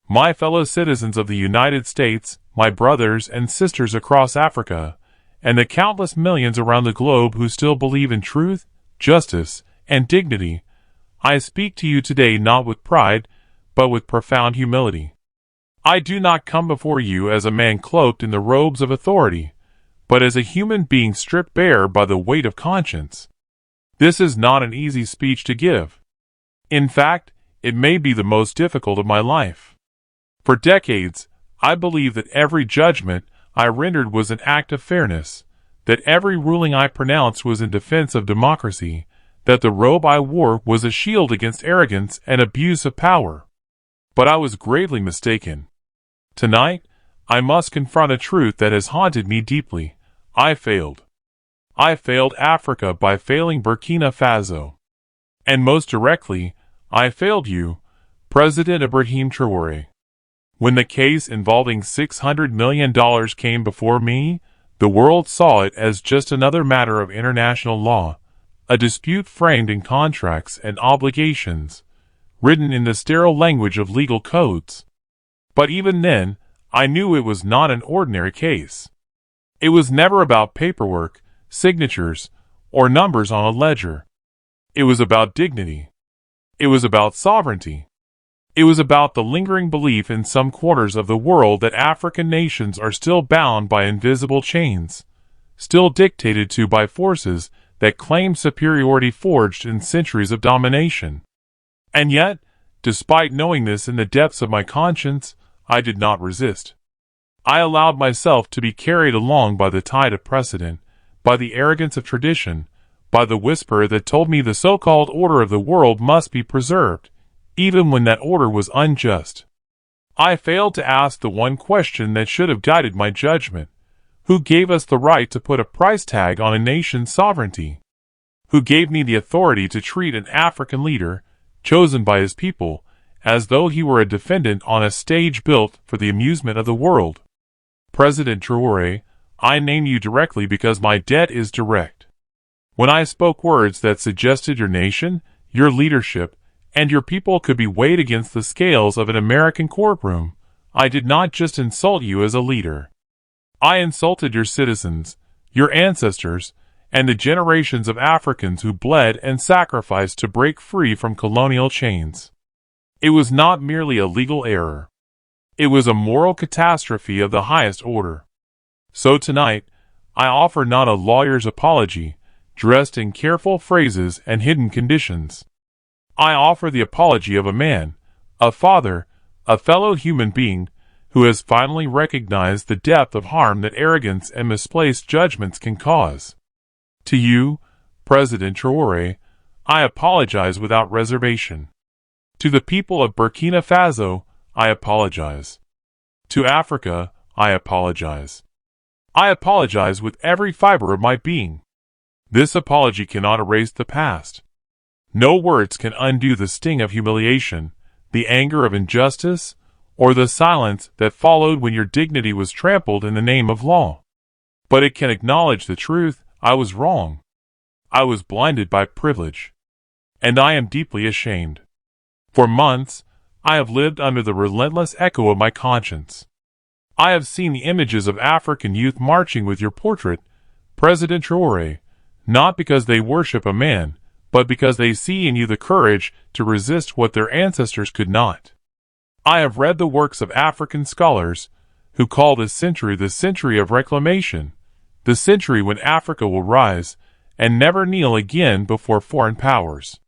My fellow citizens of the United States, my brothers and sisters across Africa, and the countless millions around the globe who still believe in truth, justice, and dignity, I speak to you today not with pride, but with profound humility. I do not come before you as a man cloaked in the robes of authority, but as a human being stripped bare by the weight of conscience. This is not an easy speech to give. In fact, it may be the most difficult of my life. For decades, I believed that every judgment I rendered was an act of fairness, that every ruling I pronounced was in defense of democracy, that the robe I wore was a shield against arrogance and abuse of power. But I was gravely mistaken. Tonight, I must confront a truth that has haunted me deeply. I failed. I failed Africa by failing Burkina Faso. And most directly, I failed you, President Ibrahim Traoré. When the case involving $600 million came before me, the world saw it as just another matter of international law, a dispute framed in contracts and obligations, written in the sterile language of legal codes. But even then, I knew it was not an ordinary case. It was never about paperwork, signatures, or numbers on a ledger. It was about dignity. It was about sovereignty. It was about the lingering belief in some quarters of the world that African nations are still bound by invisible chains, still dictated to by forces that claim superiority forged in centuries of domination. And yet, despite knowing this in the depths of my conscience, I did not resist. I allowed myself to be carried along by the tide of precedent, by the arrogance of tradition, by the whisper that told me the so-called order of the world must be preserved, even when that order was unjust. I failed to ask the one question that should have guided my judgment. Who gave us the right to put a price tag on a nation's sovereignty? Who gave me the authority to treat an African leader, chosen by his people, as though he were a defendant on a stage built for the amusement of the world? President Traoré, I name you directly because my debt is direct. When I spoke words that suggested your nation, your leadership, and your people could be weighed against the scales of an American courtroom, I did not just insult you as a leader. I insulted your citizens, your ancestors, and the generations of Africans who bled and sacrificed to break free from colonial chains. It was not merely a legal error. It was a moral catastrophe of the highest order. So tonight, I offer not a lawyer's apology, dressed in careful phrases and hidden conditions. I offer the apology of a man, a father, a fellow human being, who has finally recognized the depth of harm that arrogance and misplaced judgments can cause. To you, President Traoré, I apologize without reservation. To the people of Burkina Faso, I apologize. To Africa, I apologize. I apologize with every fiber of my being. This apology cannot erase the past. No words can undo the sting of humiliation, the anger of injustice, or the silence that followed when your dignity was trampled in the name of law. But it can acknowledge the truth. I was wrong. I was blinded by privilege. And I am deeply ashamed. For months, I have lived under the relentless echo of my conscience. I have seen the images of African youth marching with your portrait, President Traoré, not because they worship a man, but because they see in you the courage to resist what their ancestors could not. I have read the works of African scholars, who call this century the century of reclamation, the century when Africa will rise and never kneel again before foreign powers.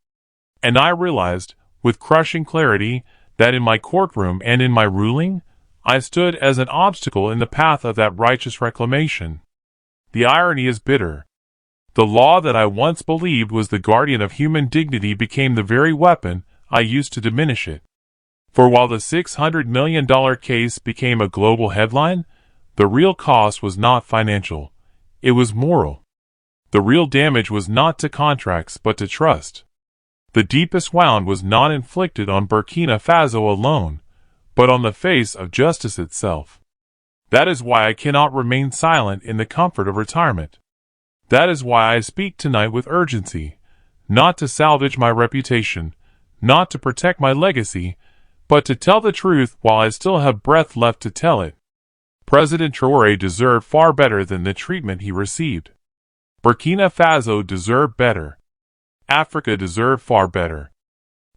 And I realized, with crushing clarity, that in my courtroom and in my ruling, I stood as an obstacle in the path of that righteous reclamation. The irony is bitter. The law that I once believed was the guardian of human dignity became the very weapon I used to diminish it. For while the $600 million case became a global headline, the real cost was not financial. It was moral. The real damage was not to contracts but to trust. The deepest wound was not inflicted on Burkina Faso alone, but on the face of justice itself. That is why I cannot remain silent in the comfort of retirement. That is why I speak tonight with urgency, not to salvage my reputation, not to protect my legacy, but to tell the truth while I still have breath left to tell it. President Traoré deserved far better than the treatment he received. Burkina Faso deserved better. Africa deserved far better.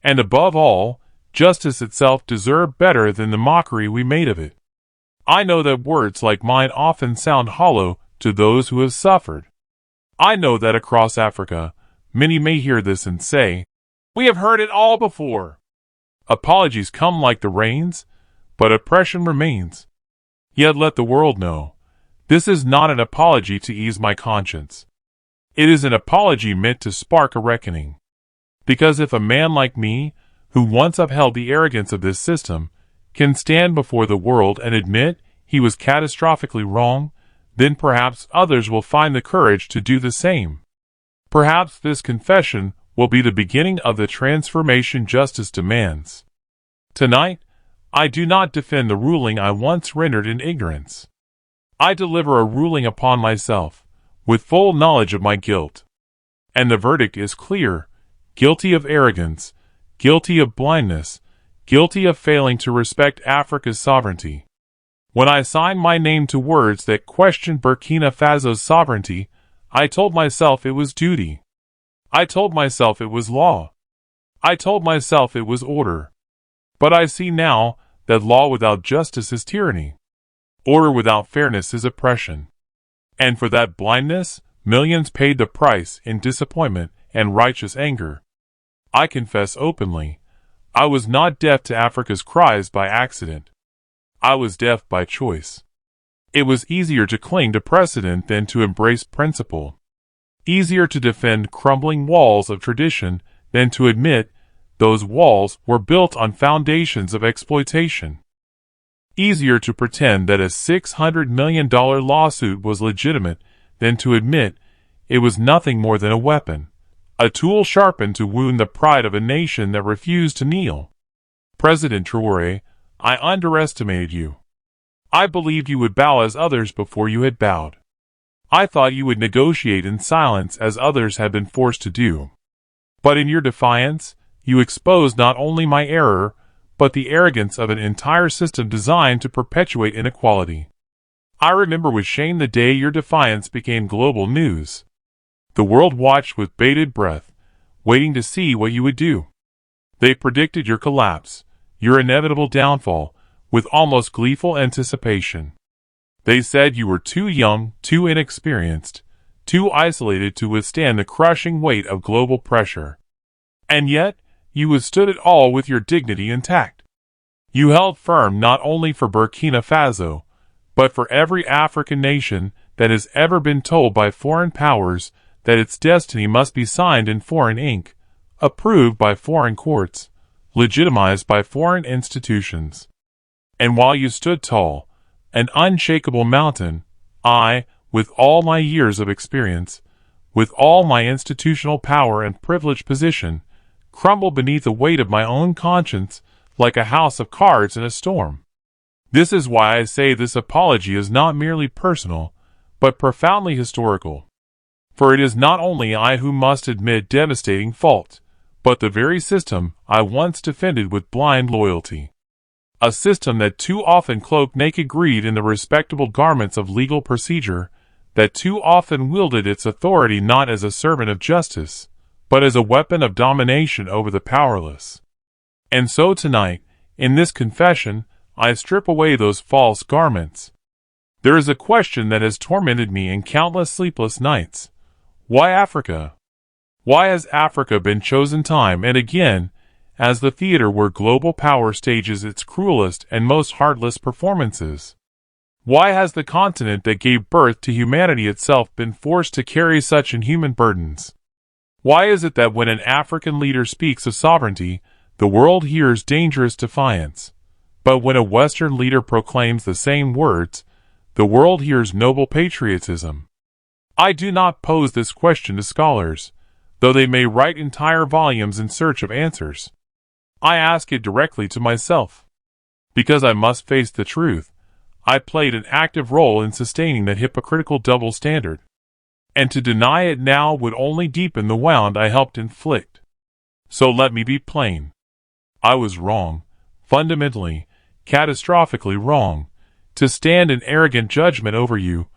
And above all, justice itself deserved better than the mockery we made of it. I know that words like mine often sound hollow to those who have suffered. I know that across Africa, many may hear this and say, "We have heard it all before." Apologies come like the rains, but oppression remains. Yet let the world know, this is not an apology to ease my conscience. It is an apology meant to spark a reckoning. Because if a man like me, who once upheld the arrogance of this system, can stand before the world and admit he was catastrophically wrong, then perhaps others will find the courage to do the same. Perhaps this confession will be the beginning of the transformation justice demands. Tonight, I do not defend the ruling I once rendered in ignorance. I deliver a ruling upon myself, with full knowledge of my guilt. And the verdict is clear: guilty of arrogance, guilty of blindness, guilty of failing to respect Africa's sovereignty. When I signed my name to words that questioned Burkina Faso's sovereignty, I told myself it was duty. I told myself it was law. I told myself it was order. But I see now that law without justice is tyranny. Order without fairness is oppression. And for that blindness, millions paid the price in disappointment and righteous anger. I confess openly, I was not deaf to Africa's cries by accident. I was deaf by choice. It was easier to cling to precedent than to embrace principle. Easier to defend crumbling walls of tradition than to admit those walls were built on foundations of exploitation. Easier to pretend that a $600 million lawsuit was legitimate than to admit it was nothing more than a weapon, a tool sharpened to wound the pride of a nation that refused to kneel. President Traoré, I underestimated you. I believed you would bow as others before you had bowed. I thought you would negotiate in silence as others had been forced to do. But in your defiance, you exposed not only my error, but the arrogance of an entire system designed to perpetuate inequality. I remember with shame the day your defiance became global news. The world watched with bated breath, waiting to see what you would do. They predicted your collapse, your inevitable downfall, with almost gleeful anticipation. They said you were too young, too inexperienced, too isolated to withstand the crushing weight of global pressure. And yet, you withstood it all with your dignity intact. You held firm not only for Burkina Faso, but for every African nation that has ever been told by foreign powers that its destiny must be signed in foreign ink, approved by foreign courts, legitimized by foreign institutions. And while you stood tall, an unshakable mountain, I, with all my years of experience, with all my institutional power and privileged position, crumbled beneath the weight of my own conscience like a house of cards in a storm. This is why I say this apology is not merely personal, but profoundly historical. For it is not only I who must admit devastating fault, but the very system I once defended with blind loyalty. A system that too often cloaked naked greed in the respectable garments of legal procedure, that too often wielded its authority not as a servant of justice, but as a weapon of domination over the powerless. And so tonight, in this confession, I strip away those false garments. There is a question that has tormented me in countless sleepless nights. Why Africa? Why has Africa been chosen time and again as the theater where global power stages its cruelest and most heartless performances? Why has the continent that gave birth to humanity itself been forced to carry such inhuman burdens? Why is it that when an African leader speaks of sovereignty, the world hears dangerous defiance, but when a Western leader proclaims the same words, the world hears noble patriotism? I do not pose this question to scholars, though they may write entire volumes in search of answers. I ask it directly to myself. Because I must face the truth, I played an active role in sustaining that hypocritical double standard. And to deny it now would only deepen the wound I helped inflict. So let me be plain. I was wrong, fundamentally, catastrophically wrong, to stand in arrogant judgment over you,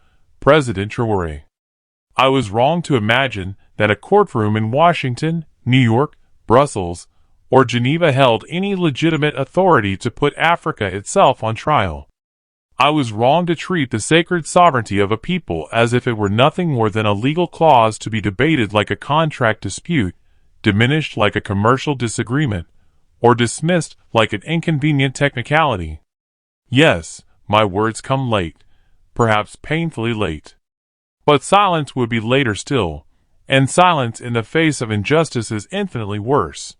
President Traoré. I was wrong to imagine that a courtroom in Washington, New York, Brussels, or Geneva held any legitimate authority to put Africa itself on trial. I was wrong to treat the sacred sovereignty of a people as if it were nothing more than a legal clause to be debated like a contract dispute, diminished like a commercial disagreement, or dismissed like an inconvenient technicality. Yes, my words come late, perhaps painfully late. But silence would be later still, and silence in the face of injustice is infinitely worse.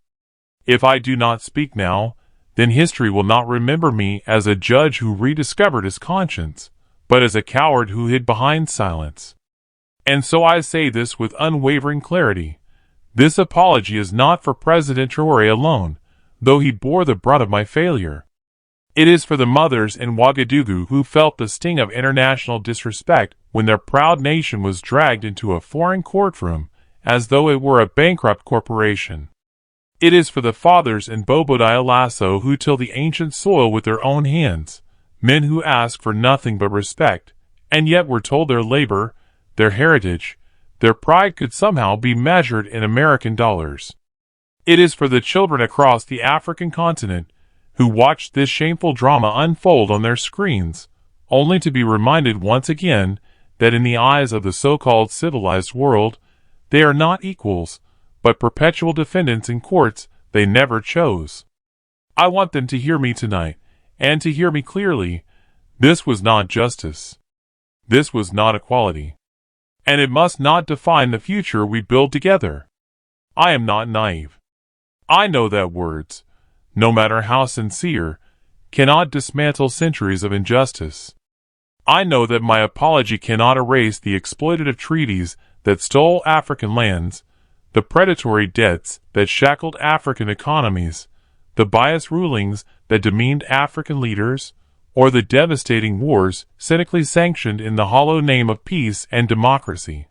If I do not speak now, then history will not remember me as a judge who rediscovered his conscience, but as a coward who hid behind silence. And so I say this with unwavering clarity. This apology is not for President Traoré alone, though he bore the brunt of my failure. It is for the mothers in Ouagadougou who felt the sting of international disrespect when their proud nation was dragged into a foreign courtroom as though it were a bankrupt corporation. It is for the fathers in Bobo-Dioulasso who till the ancient soil with their own hands, men who ask for nothing but respect, and yet were told their labor, their heritage, their pride could somehow be measured in American dollars. It is for the children across the African continent who watched this shameful drama unfold on their screens, only to be reminded once again that in the eyes of the so-called civilized world, they are not equals, but perpetual defendants in courts they never chose. I want them to hear me tonight, and to hear me clearly. This was not justice. This was not equality. And it must not define the future we build together. I am not naive. I know that words, no matter how sincere, cannot dismantle centuries of injustice. I know that my apology cannot erase the exploitative treaties that stole African lands, the predatory debts that shackled African economies, the biased rulings that demeaned African leaders, or the devastating wars cynically sanctioned in the hollow name of peace and democracy.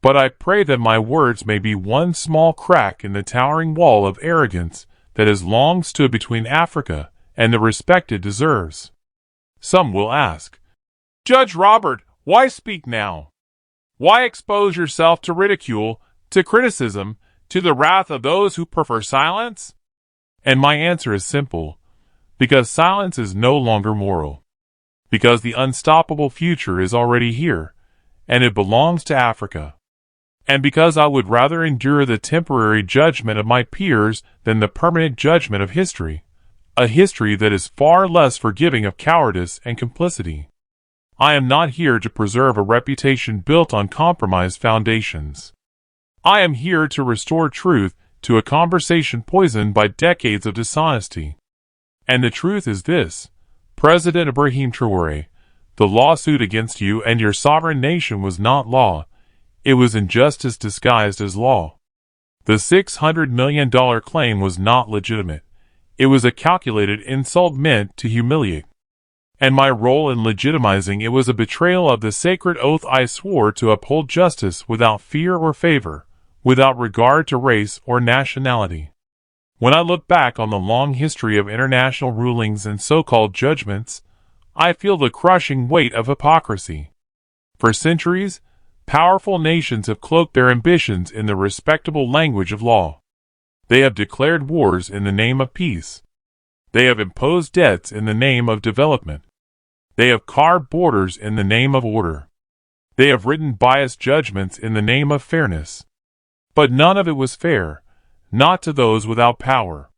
But I pray that my words may be one small crack in the towering wall of arrogance that has long stood between Africa and the respect it deserves. Some will ask, Judge Robert, why speak now? Why expose yourself to ridicule, to criticism, to the wrath of those who prefer silence? And my answer is simple. Because silence is no longer moral. Because the unstoppable future is already here, and it belongs to Africa. And because I would rather endure the temporary judgment of my peers than the permanent judgment of history, a history that is far less forgiving of cowardice and complicity. I am not here to preserve a reputation built on compromised foundations. I am here to restore truth to a conversation poisoned by decades of dishonesty. And the truth is this, President Ibrahim Traoré, the lawsuit against you and your sovereign nation was not law. It was injustice disguised as law. The $600 million claim was not legitimate. It was a calculated insult meant to humiliate. And my role in legitimizing it was a betrayal of the sacred oath I swore to uphold justice without fear or favor, without regard to race or nationality. When I look back on the long history of international rulings and so-called judgments, I feel the crushing weight of hypocrisy. For centuries, powerful nations have cloaked their ambitions in the respectable language of law. They have declared wars in the name of peace. They have imposed debts in the name of development. They have carved borders in the name of order. They have written biased judgments in the name of fairness. But none of it was fair, not to those without power.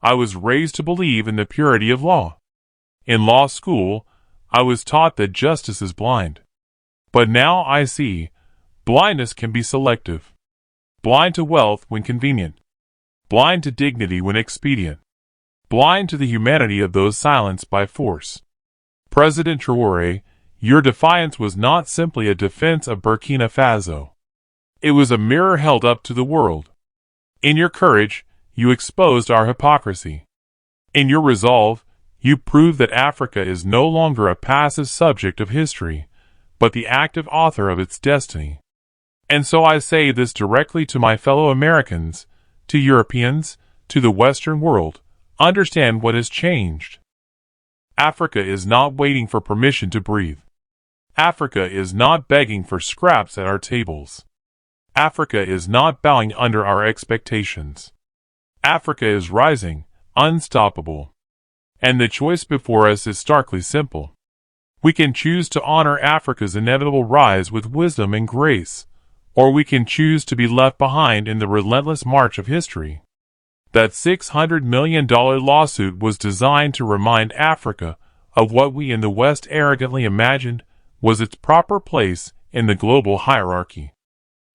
I was raised to believe in the purity of law. In law school, I was taught that justice is blind. But now I see, blindness can be selective. Blind to wealth when convenient. Blind to dignity when expedient. Blind to the humanity of those silenced by force. President Traoré, your defiance was not simply a defense of Burkina Faso. It was a mirror held up to the world. In your courage, you exposed our hypocrisy. In your resolve, you proved that Africa is no longer a passive subject of history, but the active author of its destiny. And so I say this directly to my fellow Americans, to Europeans, to the Western world, Understand what has changed. Africa is not waiting for permission to breathe. Africa is not begging for scraps at our tables. Africa is not bowing under our expectations. Africa is rising, unstoppable. And the choice before us is starkly simple. We can choose to honor Africa's inevitable rise with wisdom and grace, or we can choose to be left behind in the relentless march of history. That $600 million lawsuit was designed to remind Africa of what we in the West arrogantly imagined was its proper place in the global hierarchy.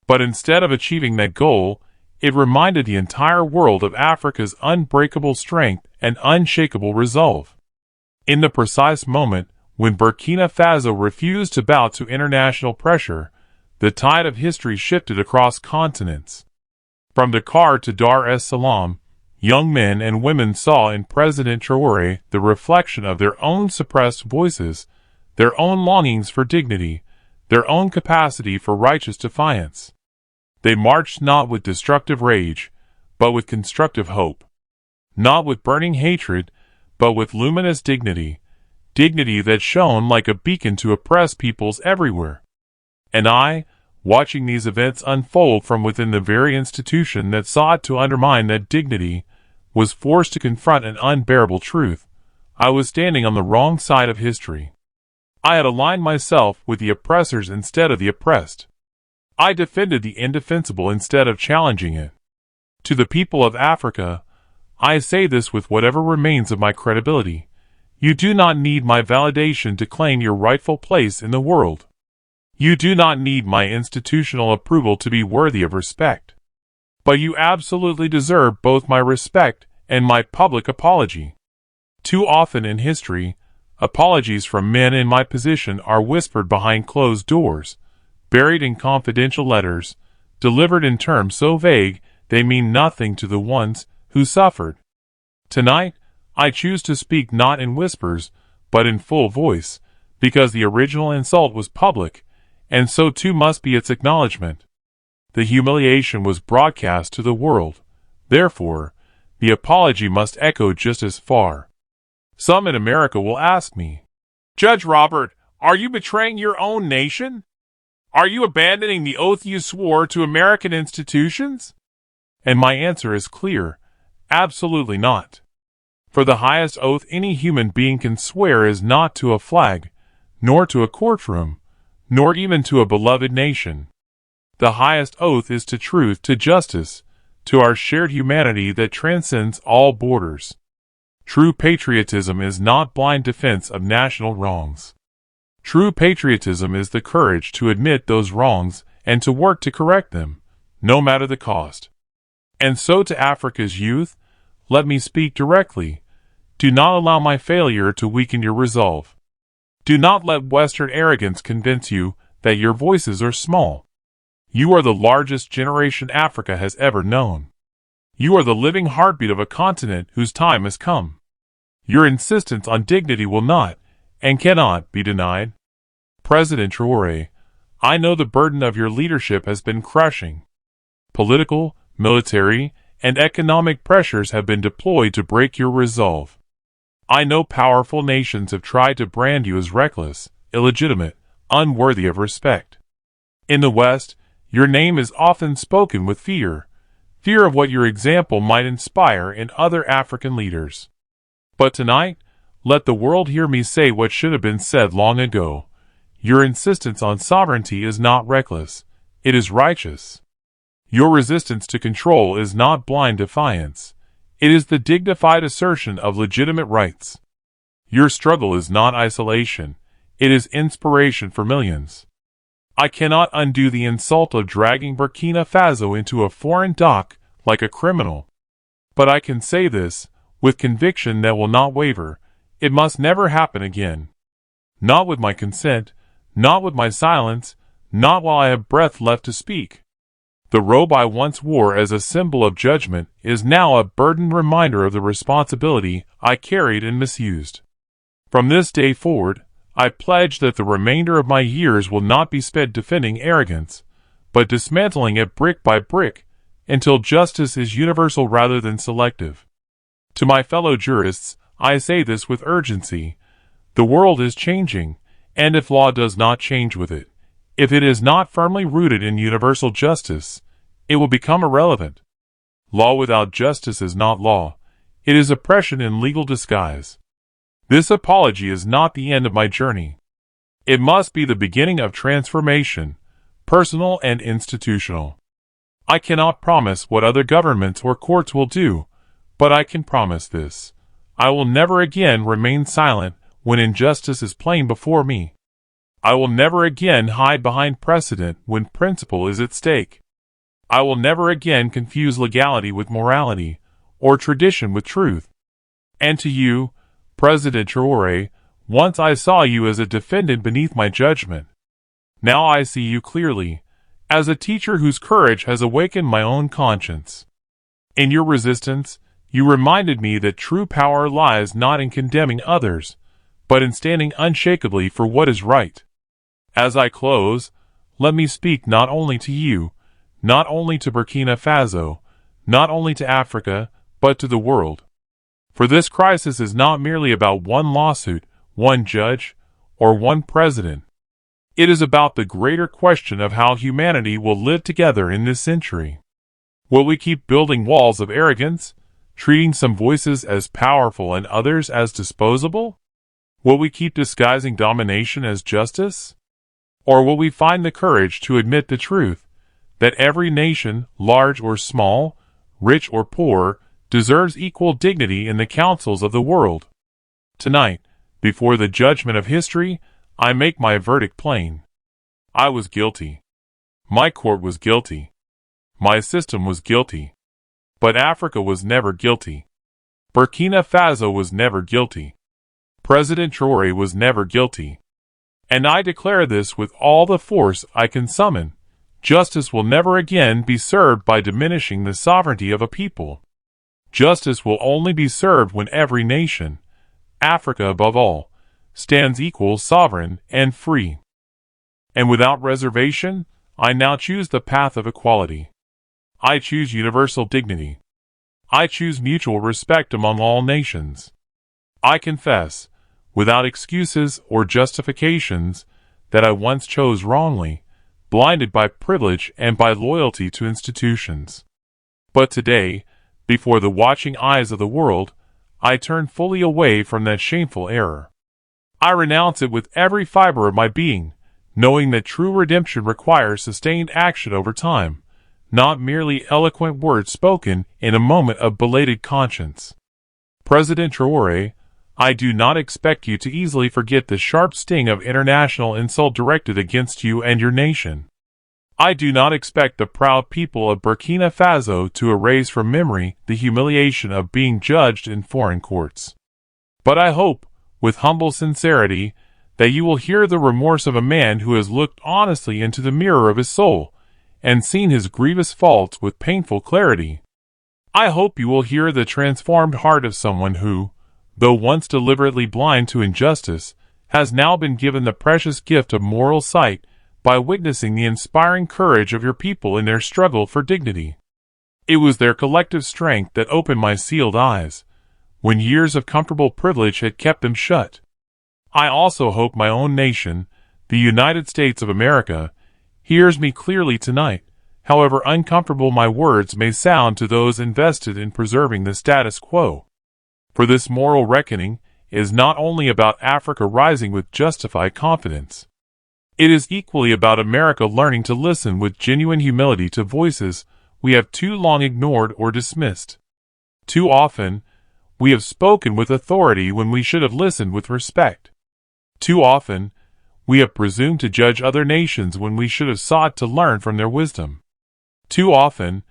But instead of achieving that goal, it reminded the entire world of Africa's unbreakable strength and unshakable resolve. In the precise moment when Burkina Faso refused to bow to international pressure, the tide of history shifted across continents. From Dakar to Dar es Salaam, young men and women saw in President Traoré the reflection of their own suppressed voices, their own longings for dignity, their own capacity for righteous defiance. They marched not with destructive rage, but with constructive hope. Not with burning hatred, but with luminous dignity, dignity that shone like a beacon to oppressed peoples everywhere. And I, watching these events unfold from within the very institution that sought to undermine that dignity, was forced to confront an unbearable truth. I was standing on the wrong side of history. I had aligned myself with the oppressors instead of the oppressed. I defended the indefensible instead of challenging it. To the people of Africa, I say this with whatever remains of my credibility. You do not need my validation to claim your rightful place in the world. You do not need my institutional approval to be worthy of respect. But you absolutely deserve both my respect and my public apology. Too often in history, apologies from men in my position are whispered behind closed doors, buried in confidential letters, delivered in terms so vague they mean nothing to the ones who suffered. Tonight, I choose to speak not in whispers, but in full voice, because the original insult was public, and so too must be its acknowledgement. The humiliation was broadcast to the world. Therefore, the apology must echo just as far. Some in America will ask me, Judge Robert, are you betraying your own nation? Are you abandoning the oath you swore to American institutions? And my answer is clear, absolutely not. For the highest oath any human being can swear is not to a flag, nor to a courtroom, nor even to a beloved nation. The highest oath is to truth, to justice, to our shared humanity that transcends all borders. True patriotism is not blind defense of national wrongs. True patriotism is the courage to admit those wrongs and to work to correct them, no matter the cost. And so to Africa's youth, let me speak directly. Do not allow my failure to weaken your resolve. Do not let Western arrogance convince you that your voices are small. You are the largest generation Africa has ever known. You are the living heartbeat of a continent whose time has come. Your insistence on dignity will not, and cannot, be denied. President Traoré, I know the burden of your leadership has been crushing. Political, military, and economic pressures have been deployed to break your resolve. I know powerful nations have tried to brand you as reckless, illegitimate, unworthy of respect. In the West, your name is often spoken with fear of what your example might inspire in other African leaders. But tonight, let the world hear me say what should have been said long ago. Your insistence on sovereignty is not reckless, it is righteous. Your resistance to control is not blind defiance. It is the dignified assertion of legitimate rights. Your struggle is not isolation. It is inspiration for millions. I cannot undo the insult of dragging Burkina Faso into a foreign dock like a criminal. But I can say this, with conviction that will not waver, it must never happen again. Not with my consent, not with my silence, not while I have breath left to speak. The robe I once wore as a symbol of judgment is now a burdened reminder of the responsibility I carried and misused. From this day forward, I pledge that the remainder of my years will not be spent defending arrogance, but dismantling it brick by brick, until justice is universal rather than selective. To my fellow jurists, I say this with urgency. The world is changing, and if law does not change with it, if it is not firmly rooted in universal justice, it will become irrelevant. Law without justice is not law. It is oppression in legal disguise. This apology is not the end of my journey. It must be the beginning of transformation, personal and institutional. I cannot promise what other governments or courts will do, but I can promise this. I will never again remain silent when injustice is plain before me. I will never again hide behind precedent when principle is at stake. I will never again confuse legality with morality, or tradition with truth. And to you, President Traoré, once I saw you as a defendant beneath my judgment. Now I see you clearly, as a teacher whose courage has awakened my own conscience. In your resistance, you reminded me that true power lies not in condemning others, but in standing unshakably for what is right. As I close, let me speak not only to you, not only to Burkina Faso, not only to Africa, but to the world. For this crisis is not merely about one lawsuit, one judge, or one president. It is about the greater question of how humanity will live together in this century. Will we keep building walls of arrogance, treating some voices as powerful and others as disposable? Will we keep disguising domination as justice? Or will we find the courage to admit the truth, that every nation, large or small, rich or poor, deserves equal dignity in the councils of the world? Tonight, before the judgment of history, I make my verdict plain. I was guilty. My court was guilty. My system was guilty. But Africa was never guilty. Burkina Faso was never guilty. President Traoré was never guilty. And I declare this with all the force I can summon. Justice will never again be served by diminishing the sovereignty of a people. Justice will only be served when every nation, Africa above all, stands equal, sovereign, and free. And without reservation, I now choose the path of equality. I choose universal dignity. I choose mutual respect among all nations. I confess, without excuses or justifications, that I once chose wrongly, blinded by privilege and by loyalty to institutions. But today, before the watching eyes of the world, I turn fully away from that shameful error. I renounce it with every fiber of my being, knowing that true redemption requires sustained action over time, not merely eloquent words spoken in a moment of belated conscience. President Traoré, I do not expect you to easily forget the sharp sting of international insult directed against you and your nation. I do not expect the proud people of Burkina Faso to erase from memory the humiliation of being judged in foreign courts. But I hope, with humble sincerity, that you will hear the remorse of a man who has looked honestly into the mirror of his soul and seen his grievous faults with painful clarity. I hope you will hear the transformed heart of someone who, though once deliberately blind to injustice, has now been given the precious gift of moral sight by witnessing the inspiring courage of your people in their struggle for dignity. It was their collective strength that opened my sealed eyes, when years of comfortable privilege had kept them shut. I also hope my own nation, the United States of America, hears me clearly tonight, however uncomfortable my words may sound to those invested in preserving the status quo. For this moral reckoning is not only about Africa rising with justified confidence. It is equally about America learning to listen with genuine humility to voices we have too long ignored or dismissed. Too often, we have spoken with authority when we should have listened with respect. Too often, we have presumed to judge other nations when we should have sought to learn from their wisdom. Too often,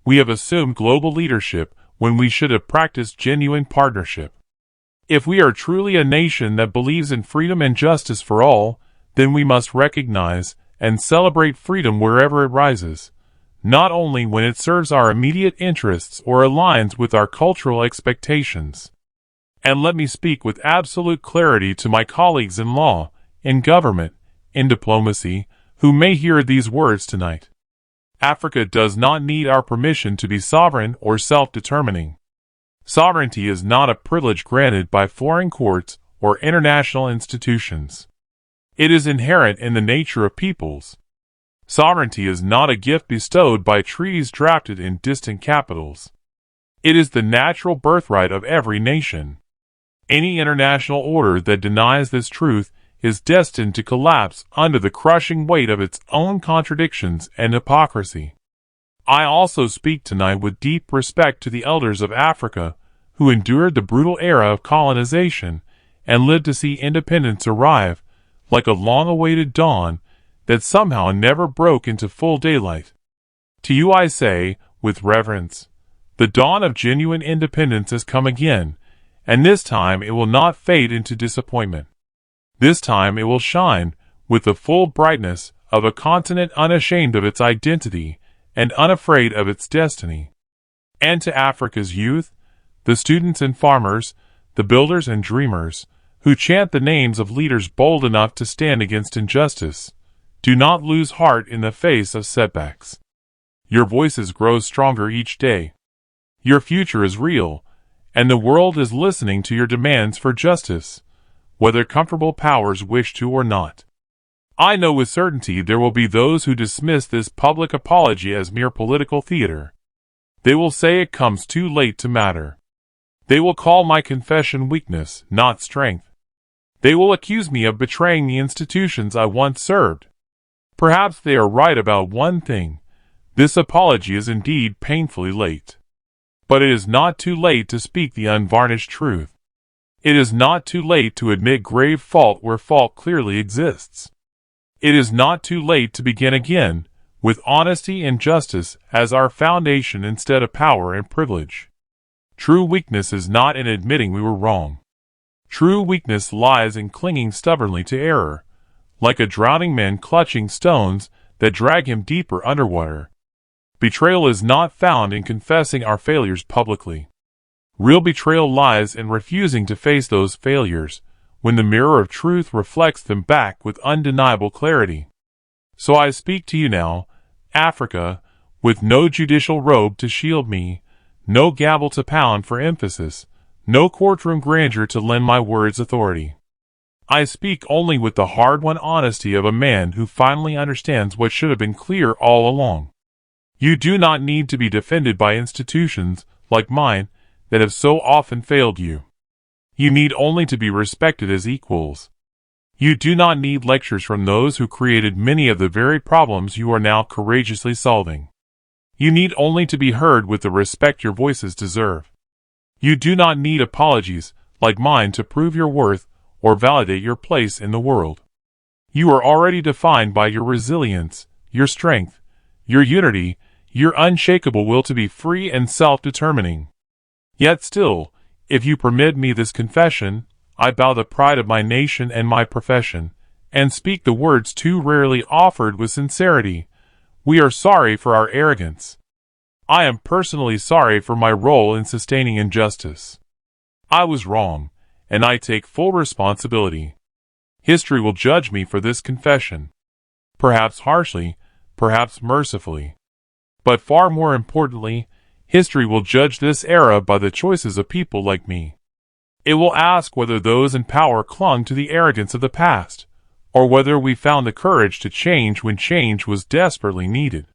we have assumed global leadership when we should have practiced genuine partnership. If we are truly a nation that believes in freedom and justice for all, then we must recognize and celebrate freedom wherever it rises, not only when it serves our immediate interests or aligns with our cultural expectations. And let me speak with absolute clarity to my colleagues in law, in government, in diplomacy, who may hear these words tonight. Africa does not need our permission to be sovereign or self-determining. Sovereignty is not a privilege granted by foreign courts or international institutions. It is inherent in the nature of peoples. Sovereignty is not a gift bestowed by treaties drafted in distant capitals. It is the natural birthright of every nation. Any international order that denies this truth is destined to collapse under the crushing weight of its own contradictions and hypocrisy. I also speak tonight with deep respect to the elders of Africa who endured the brutal era of colonization and lived to see independence arrive like a long-awaited dawn that somehow never broke into full daylight. To you I say, with reverence, the dawn of genuine independence has come again, and this time it will not fade into disappointment. This time it will shine with the full brightness of a continent unashamed of its identity and unafraid of its destiny. And to Africa's youth, the students and farmers, the builders and dreamers, who chant the names of leaders bold enough to stand against injustice, do not lose heart in the face of setbacks. Your voices grow stronger each day. Your future is real, and the world is listening to your demands for justice, whether comfortable powers wish to or not. I know with certainty there will be those who dismiss this public apology as mere political theater. They will say it comes too late to matter. They will call my confession weakness, not strength. They will accuse me of betraying the institutions I once served. Perhaps they are right about one thing. This apology is indeed painfully late. But it is not too late to speak the unvarnished truth. It is not too late to admit grave fault where fault clearly exists. It is not too late to begin again, with honesty and justice as our foundation instead of power and privilege. True weakness is not in admitting we were wrong. True weakness lies in clinging stubbornly to error, like a drowning man clutching stones that drag him deeper underwater. Betrayal is not found in confessing our failures publicly. Real betrayal lies in refusing to face those failures when the mirror of truth reflects them back with undeniable clarity. So I speak to you now, Africa, with no judicial robe to shield me, no gavel to pound for emphasis, no courtroom grandeur to lend my words authority. I speak only with the hard-won honesty of a man who finally understands what should have been clear all along. You do not need to be defended by institutions like mine that have so often failed you. You need only to be respected as equals. You do not need lectures from those who created many of the very problems you are now courageously solving. You need only to be heard with the respect your voices deserve. You do not need apologies like mine to prove your worth or validate your place in the world. You are already defined by your resilience, your strength, your unity, your unshakable will to be free and self-determining. Yet still, if you permit me this confession, I bow the pride of my nation and my profession, and speak the words too rarely offered with sincerity. We are sorry for our arrogance. I am personally sorry for my role in sustaining injustice. I was wrong, and I take full responsibility. History will judge me for this confession. Perhaps harshly, perhaps mercifully. But far more importantly, history will judge this era by the choices of people like me. It will ask whether those in power clung to the arrogance of the past, or whether we found the courage to change when change was desperately needed.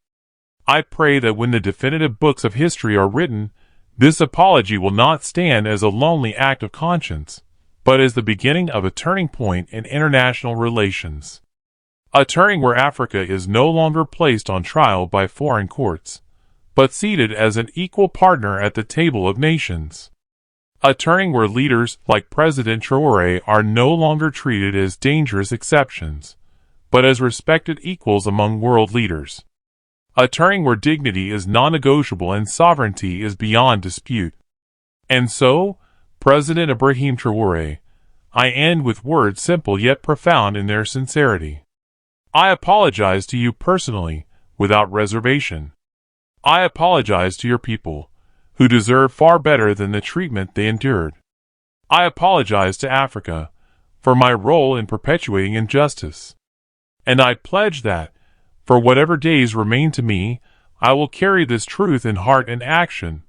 I pray that when the definitive books of history are written, this apology will not stand as a lonely act of conscience, but as the beginning of a turning point in international relations. A turning where Africa is no longer placed on trial by foreign courts, but seated as an equal partner at the table of nations. A turning where leaders like President Traoré are no longer treated as dangerous exceptions, but as respected equals among world leaders. A turning where dignity is non-negotiable and sovereignty is beyond dispute. And so, President Ibrahim Traoré, I end with words simple yet profound in their sincerity. I apologize to you personally, without reservation. I apologize to your people, who deserve far better than the treatment they endured. I apologize to Africa for my role in perpetuating injustice. And I pledge that, for whatever days remain to me, I will carry this truth in heart and action,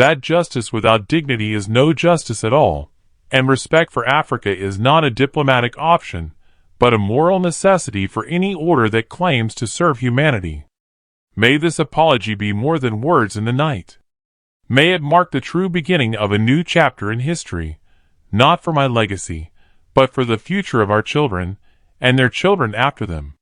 that justice without dignity is no justice at all, and respect for Africa is not a diplomatic option, but a moral necessity for any order that claims to serve humanity. May this apology be more than words in the night. May it mark the true beginning of a new chapter in history, not for my legacy, but for the future of our children, and their children after them.